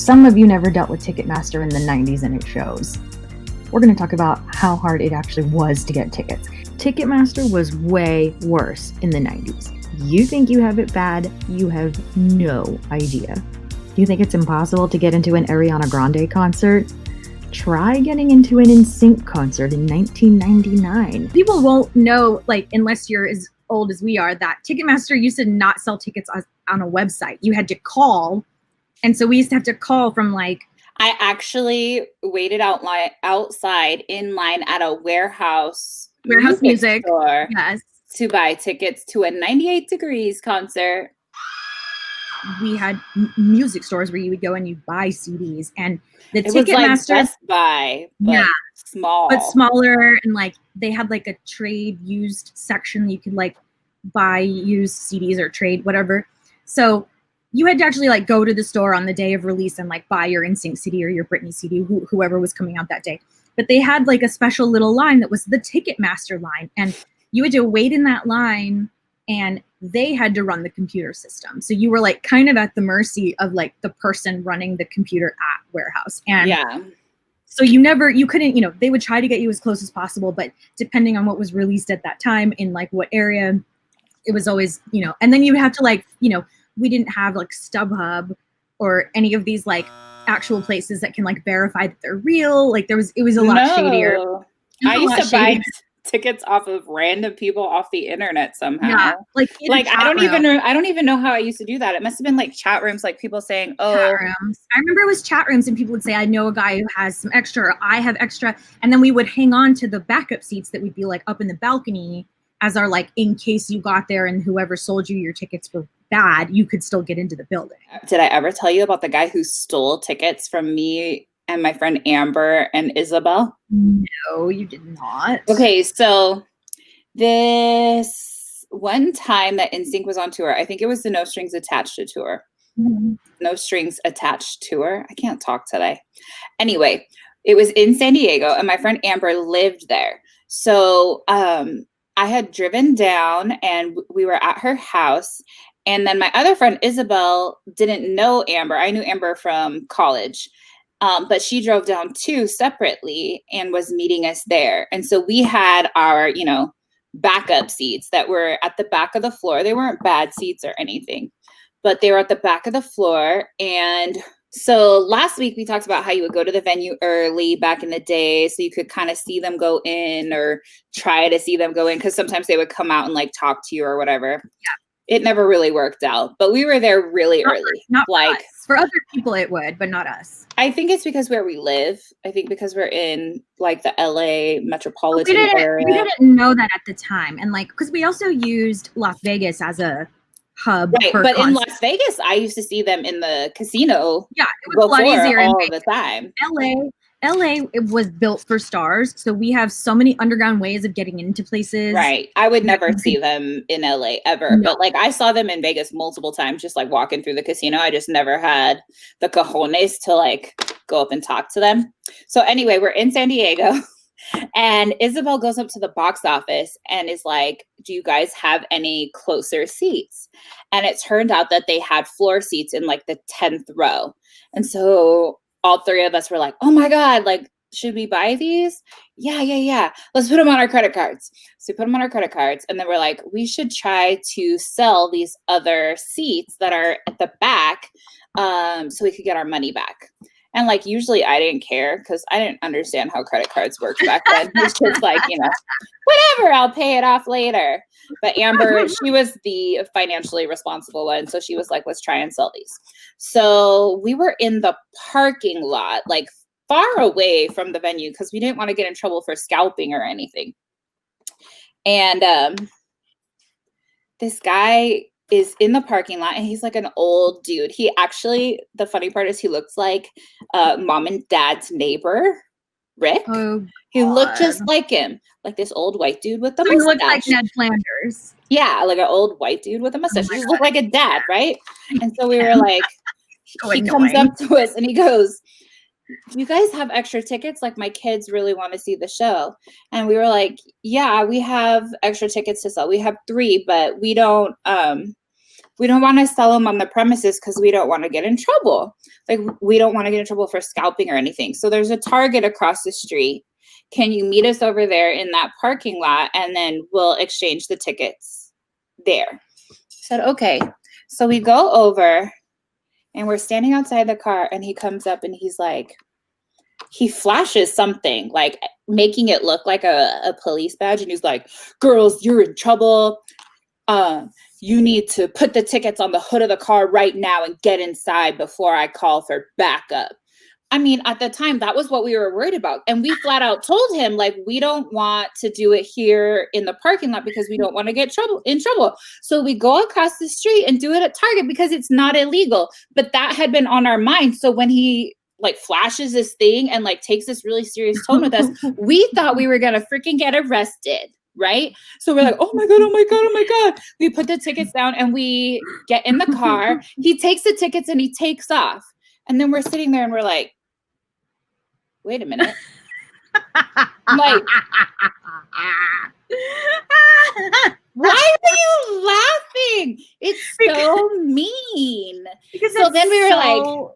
Some of you never dealt with Ticketmaster in the 90s and it shows. We're going to talk about how hard it actually was to get tickets. Ticketmaster was way worse in the 90s. You think you have it bad, you have no idea. You think it's impossible to get into an Ariana Grande concert? Try getting into an Nsync concert in 1999. People won't know, like, unless you're as old as we are, that Ticketmaster used to not sell tickets on a website. You had to call. And so we used to have to call from like... I actually waited outside in line at a warehouse music store, yes, to buy tickets to a 98 Degrees concert. We had music stores where you would go and you buy CDs, and the It was like Ticketmaster, Best Buy, but small, but smaller, and like they had like a trade used section. You could like buy used CDs or trade whatever. So you had to actually like go to the store on the day of release and like buy your Nsync CD or your Britney CD, whoever was coming out that day. But they had like a special little line that was the Ticketmaster line, and you had to wait in that line, and they had to run the computer system. So you were like kind of at the mercy of like the person running the computer at warehouse. And so you couldn't, they would try to get you as close as possible, but depending on what was released at that time in like what area, it was always, and then you have to like, we didn't have like StubHub or any of these like actual places that can like verify that they're real. Like it was a lot shadier. I used to buy tickets off of random people off the internet somehow. Yeah, like I don't even know how I used to do that. It must have been like chat rooms, like people saying, "Oh." Chat rooms. I remember it was chat rooms, and people would say, "I know a guy who has some extra," or "I have extra," and then we would hang on to the backup seats that would be like up in the balcony as our like in case you got there and whoever sold you your tickets were bad, you could still get into the building. Did I ever tell you about the guy who stole tickets from me and my friend Amber and Isabel? No, you did not. Okay, so this one time that Nsync was on tour, I think it was the No Strings Attached tour. No Strings Attached tour. I can't talk today. Anyway, it was in San Diego, and my friend Amber lived there. So I had driven down, and we were at her house. And then my other friend Isabel didn't know Amber. I knew Amber from college. But she drove down too separately and was meeting us there. And so we had our, backup seats that were at the back of the floor. They weren't bad seats or anything, but they were at the back of the floor. And so last week we talked about how you would go to the venue early back in the day so you could kind of see them go in or try to see them go in, because sometimes they would come out and like talk to you or whatever. Yeah. It never really worked out, but we were there really early. Not like for other people it would, but not us. I think it's because where we live. I think because we're in like the LA metropolitan area. We didn't know that at the time. And like, because we also used Las Vegas as a hub. Right, but in Las Vegas, I used to see them in the casino. Yeah, it was a lot easier all the time. LA, it was built for stars. So we have so many underground ways of getting into places. Right. I would never see them in LA ever. No. But like I saw them in Vegas multiple times, just like walking through the casino. I just never had the cojones to like go up and talk to them. So anyway, we're in San Diego, and Isabel goes up to the box office and is like, "Do you guys have any closer seats?" And it turned out that they had floor seats in like the 10th row. And so all three of us were like, "Oh my God, like, should we buy these?" Yeah. Let's put them on our credit cards. So we put them on our credit cards. And then we're like, we should try to sell these other seats that are at the back so we could get our money back. And like, usually I didn't care because I didn't understand how credit cards worked back then. It was just like, whatever, I'll pay it off later. But Amber, she was the financially responsible one. So she was like, let's try and sell these. So we were in the parking lot, like far away from the venue because we didn't want to get in trouble for scalping or anything. And this guy is in the parking lot, and he's like an old dude. He actually, the funny part is he looks like mom and dad's neighbor, Rick. Oh, he looked just like him, like this old white dude with a mustache. He looked like Ned Flanders. Yeah, like an old white dude with a mustache. He just looked like a dad, right? And so we were like, he comes up to us and he goes, "Do you guys have extra tickets? Like, my kids really want to see the show." And we were like, "Yeah, we have extra tickets to sell. We have 3, but we don't we don't want to sell them on the premises because we don't want to get in trouble. Like, we don't want to get in trouble for scalping or anything. So there's a Target across the street. Can you meet us over there in that parking lot? And then we'll exchange the tickets there. I said, okay. So we go over and we're standing outside the car, and he comes up and he's like, he flashes something, like making it look like a police badge. And he's like, girls, you're in trouble. You need to put the tickets on the hood of the car right now and get inside before I call for backup. I mean, at the time, that was what we were worried about. And we flat out told him, like, we don't want to do it here in the parking lot because we don't want to get in trouble. So we go across the street and do it at Target because it's not illegal. But that had been on our mind. So when he like flashes this thing and like takes this really serious tone with us, we thought we were going to freaking get arrested. Right? So we're like, oh my God, oh my God, oh my God. We put the tickets down and we get in the car. He takes the tickets and he takes off. And then we're sitting there and we're like, wait a minute. I'm like, why are you laughing? It's so mean. Because so then we were like,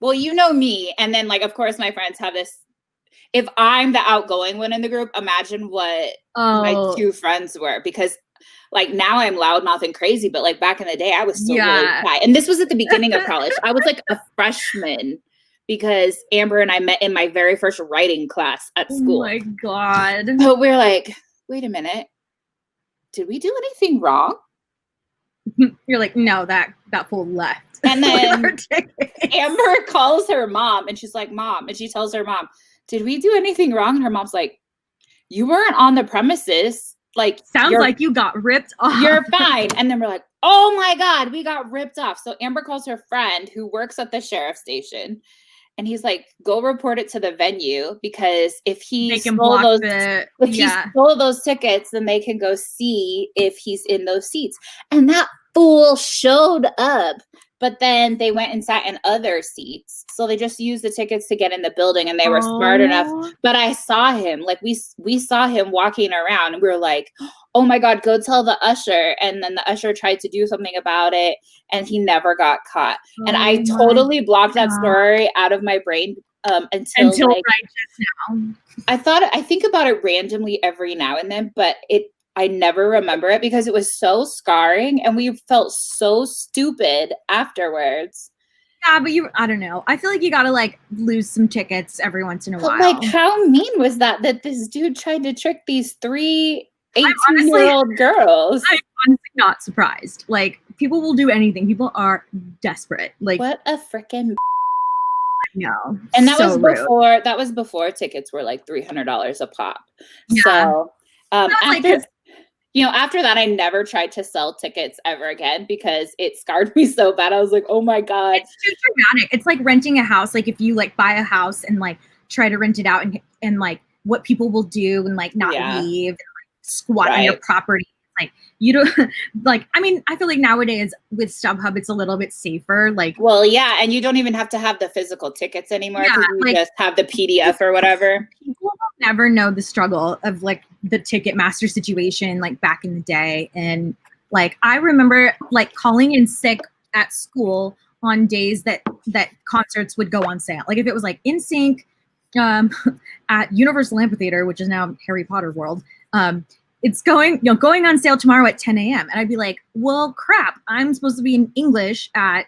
well, you know me. And then like, of course, my friends have this. If I'm the outgoing one in the group, imagine what my two friends were, because like now I'm loudmouth and crazy, but like back in the day, I was still really shy. And this was at the beginning of college. I was like a freshman because Amber and I met in my very first writing class at school. Oh my God. But we're like, wait a minute. Did we do anything wrong? You're like, no, that fool left. And then Amber calls her mom and she's like, Mom. And she tells her mom, did we do anything wrong? And her mom's like, you weren't on the premises. Like, sounds like you got ripped off. You're fine. And then we're like, oh my God, we got ripped off. So Amber calls her friend who works at the sheriff's station. And he's like, go report it to the venue, because if he stole those tickets, then they can go see if he's in those seats. And that fool showed up. But then they went and sat in other seats. So they just used the tickets to get in the building, and they were smart enough. But I saw him, like we saw him walking around, and we were like, oh my God, go tell the usher. And then the usher tried to do something about it, and he never got caught. And I totally blocked that story out of my brain until like, right just now. I think about it randomly every now and then, but I never remember it because it was so scarring and we felt so stupid afterwards. Yeah, but I don't know. I feel like you gotta like lose some tickets every once in a while. Like, how mean was that this dude tried to trick these 3 18-year-old girls? I'm honestly not surprised. Like, people will do anything. People are desperate. Like, what a freaking no. And that was before tickets were like $300 a pop. Yeah. So after that, I never tried to sell tickets ever again because it scarred me so bad. I was like, oh my God. It's too dramatic. It's like renting a house. Like if you like buy a house and like try to rent it out and like what people will do and like not leave and like squat on your property. Like you don't like, I mean, I feel like nowadays with StubHub, it's a little bit safer. Like, well, yeah. And you don't even have to have the physical tickets anymore. Yeah, you just have the PDF or whatever. People never know the struggle of like the Ticketmaster situation, like back in the day. And like, I remember like calling in sick at school on days that concerts would go on sale. Like if it was like Nsync at Universal Amphitheater, which is now Harry Potter World, it's going on sale tomorrow at 10 a.m. And I'd be like, well, crap, I'm supposed to be in English at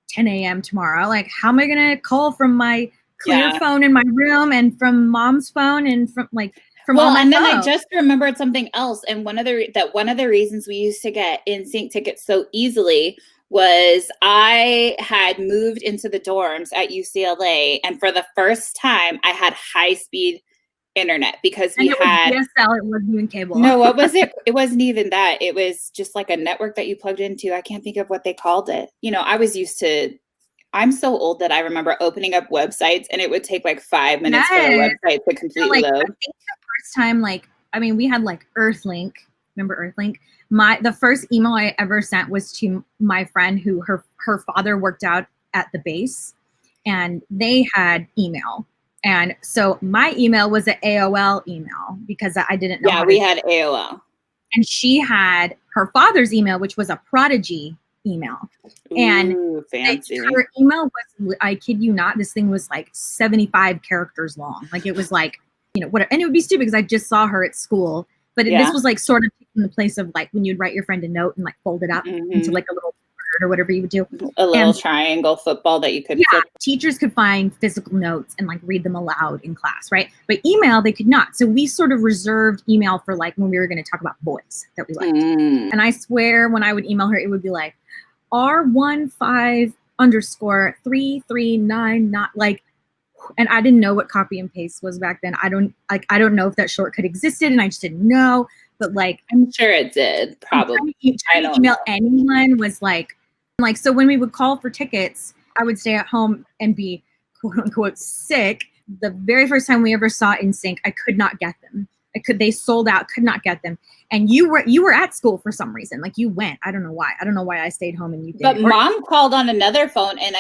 10 a.m. tomorrow. Like, how am I going to call from my clear phone in my room and from mom's phone and from all my and then phones? I just remembered something else. And one of the reasons we used to get Nsync tickets so easily was I had moved into the dorms at UCLA. And for the first time, I had high-speed internet because we had DSL. It wasn't even cable. No, what was it? It wasn't even that. It was just like a network that you plugged into. I can't think of what they called it. I'm so old that I remember opening up websites and it would take like 5 minutes for the website to completely load. I think the first time, we had like Earthlink. Remember Earthlink? The first email I ever sent was to my friend who her father worked out at the base, and they had email. And so my email was an AOL email because I didn't know. Yeah, we had AOL. And she had her father's email, which was a Prodigy email. And fancy. Her email was, I kid you not, this thing was like 75 characters long. Like it was like, you know, whatever. And it would be stupid because I just saw her at school. But this was like sort of taking the place of like when you'd write your friend a note and like fold it up into like a little bird or whatever you would do. A little triangle football that you could flip. Teachers could find physical notes and like read them aloud in class, right? But email, they could not. So we sort of reserved email for like when we were going to talk about boys that we liked. And I swear when I would email her, it would be like R15_339, not like, and I didn't know what copy and paste was back then. I don't know if that shortcut existed and I just didn't know, but like, I'm sure it did. Probably. Trying to email anyone was like, so when we would call for tickets, I would stay at home and be quote unquote sick. The very first time we ever saw Nsync, I could not get them. They sold out, could not get them. And you were at school for some reason. Like you went. I don't know why. I don't know why I stayed home and you didn't. But Mom called on another phone, and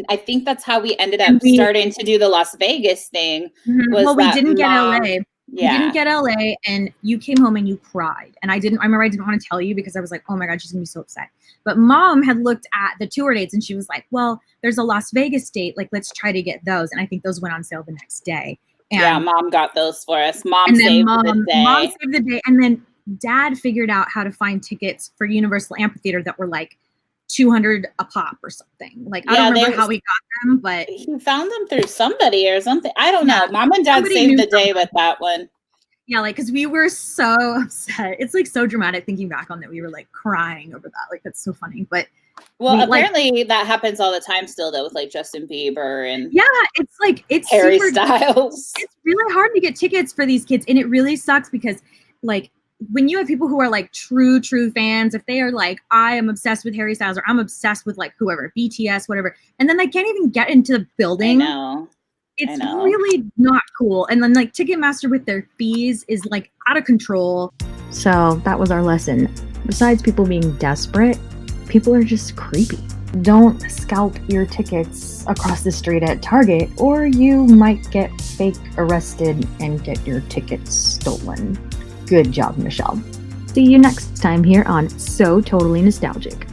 I think that's how we ended up starting to do the Las Vegas thing. Well, we didn't get LA. Yeah. We didn't get LA, and you came home and you cried. And I remember I didn't want to tell you because I was like, oh my God, she's gonna be so upset. But Mom had looked at the tour dates and she was like, well, there's a Las Vegas date. Like, let's try to get those. And I think those went on sale the next day. And Mom got those for us. Mom saved the day. Mom saved the day. And then Dad figured out how to find tickets for Universal Amphitheater that were like $200 a pop or something. Like, I don't remember how we got them, but he found them through somebody or something. I don't know. Mom and Dad saved the day with that one. Yeah, like, because we were so upset. It's like so dramatic thinking back on that. We were like crying over that. Like, that's so funny. But apparently that happens all the time still, though, with like Justin Bieber and it's Harry Styles. It's really hard to get tickets for these kids, and it really sucks because like when you have people who are like true fans, if they are like, I am obsessed with Harry Styles or I'm obsessed with like whoever, BTS, whatever, and then they can't even get into the building. It's really not cool. And then like Ticketmaster with their fees is like out of control. So that was our lesson. Besides people being desperate, people are just creepy. Don't scalp your tickets across the street at Target or you might get fake arrested and get your tickets stolen. Good job, Michelle. See you next time here on So Totally Nostalgic.